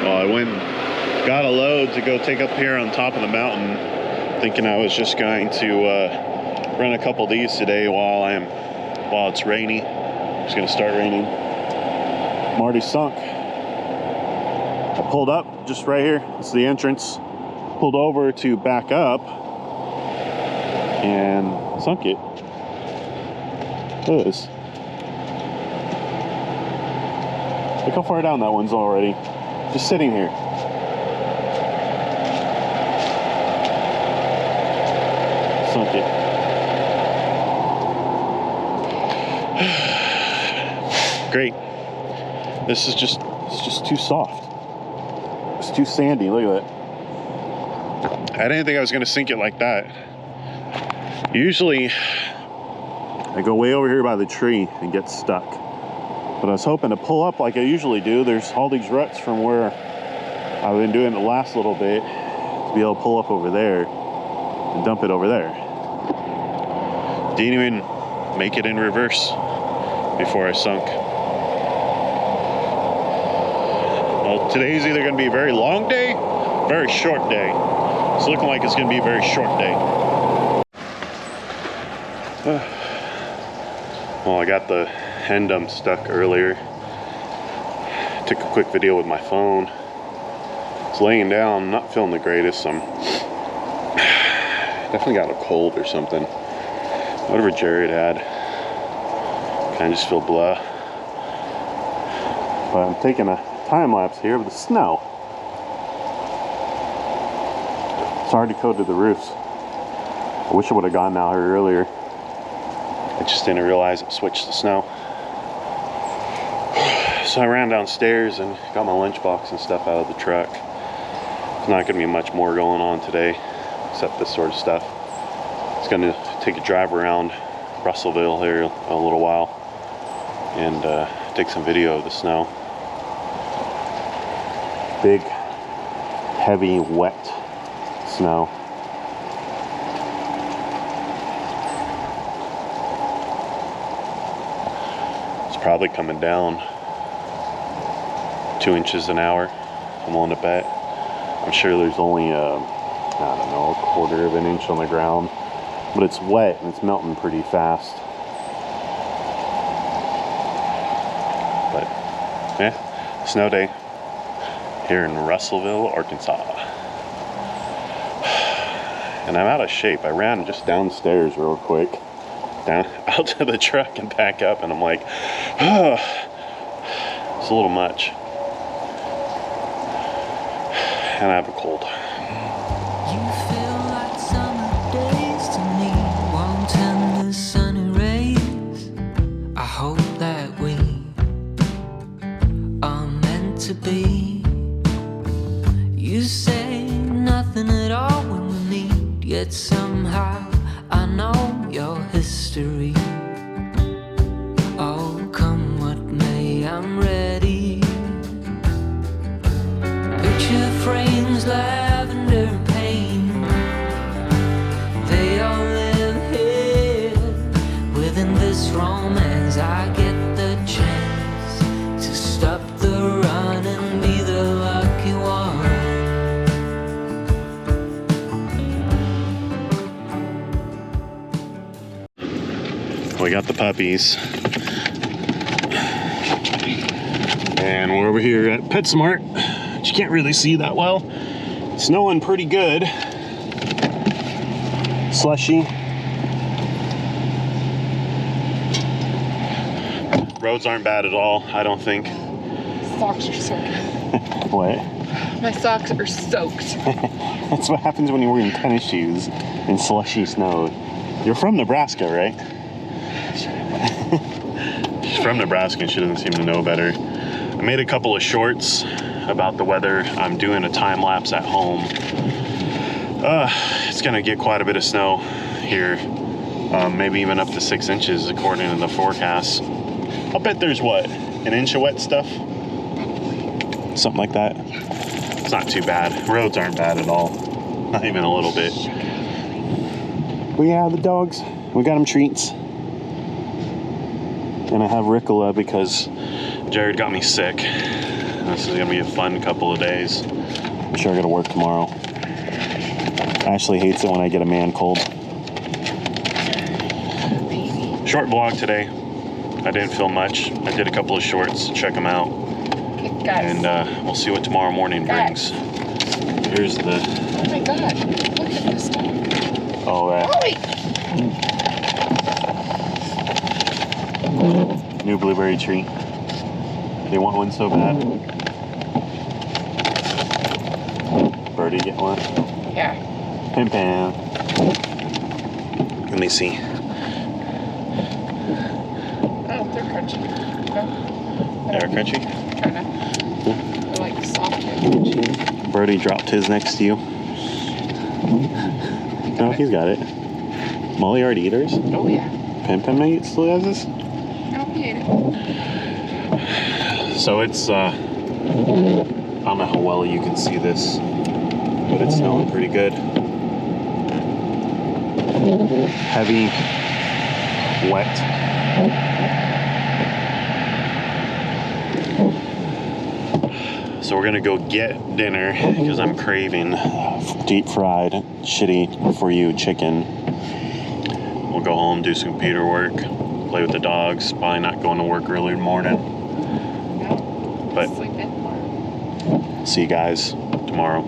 Well, I went and got a load to go take up here on top of the mountain, thinking I was just going to run a couple of these today while it's rainy. It's gonna start raining. I'm already sunk. I pulled up just right here. It's the entrance. Pulled over to back up and sunk it. Look at this. Look how far down that one's already. Just sitting here. Sunk it. Great. This is just, it's just too soft. It's too sandy. Look at that. I didn't think I was going to sink it like that. Usually, I go way over here by the tree and get stuck. But I was hoping to pull up like I usually do. There's all these ruts from where I've been doing the last little bit to be able to pull up over there and dump it over there. Didn't even make it in reverse before I sunk. Well, today's either going to be a very long day, very short day. It's looking like it's going to be a very short day. Well, I got the end stuck earlier. Took a quick video with my phone. It's laying down, not feeling the greatest. I'm definitely got a cold or something. Whatever Jared had. Kind of just feel blah. But I'm taking a time lapse here of the snow. It's already coated the roofs. I wish I would have gone out here earlier. I just didn't realize it switched to snow. So I ran downstairs and got my lunchbox and stuff out of the truck. There's not going to be much more going on today except this sort of stuff. It's going to take a drive around Russellville here a little while and take some video of the snow. Big, heavy, wet snow. It's probably coming down 2 inches an hour, I'm willing to bet. I'm sure there's only I don't know, a quarter of an inch on the ground, but it's wet and it's melting pretty fast. But yeah, snow day here in Russellville, Arkansas. And I'm out of shape. I ran just downstairs real quick, down out to the truck and back up, and I'm like, oh, it's a little much. And I have a cold. You feel like summer days to me, warm, tender, sunny rays. I hope that we are meant to be. You say nothing at all when we meet, yet somehow I know your history. Oh, come what may, I'm ready. Picture frames, lavender and pain, they all live here within this romance. I get the chance to stop the run and be the lucky one. We got the puppies. And we're over here at PetSmart. You can't really see that well. It's snowing pretty good. Slushy. Roads aren't bad at all, I don't think. Socks are soaking. What? My socks are soaked. That's what happens when you're wearing tennis shoes in slushy snow. You're from Nebraska, right? She's from Nebraska and she doesn't seem to know better. I made a couple of shorts about the weather. I'm doing a time lapse at home. It's gonna get quite a bit of snow here, maybe even up to 6 inches according to the forecast. I'll bet there's what, an inch of wet stuff, something like that. It's not too bad. Roads aren't bad at all, not even a little bit. But yeah, the dogs, we got them treats. And I have Ricola because Jared got me sick. This is gonna be a fun couple of days. I'm sure I gotta work tomorrow. Ashley hates it when I get a man cold. Short vlog today. I didn't film much. I did a couple of shorts. Check them out. Okay, guys. And we'll see what tomorrow morning brings. Here's the... Oh my god. Look at this dog. Oh, Ollie! new blueberry tree. They want one so bad. Birdie get one? Yeah. Pim Pam. Let me see. Oh, they're crunchy. No? They're crunchy? Kinda. They're like soft and crunchy. Birdie dropped his next to you. No, he's got it. Molly already eaters? Oh yeah. Pim Pam still has this? No, he ate it. So it's, I don't know how well you can see this, but it's smelling pretty good. Heavy, wet. So we're gonna go get dinner because I'm craving deep fried, shitty for you chicken. We'll go home, do some computer work, play with the dogs, probably not going to work early in the morning. No. But Sleep in. see you guys tomorrow.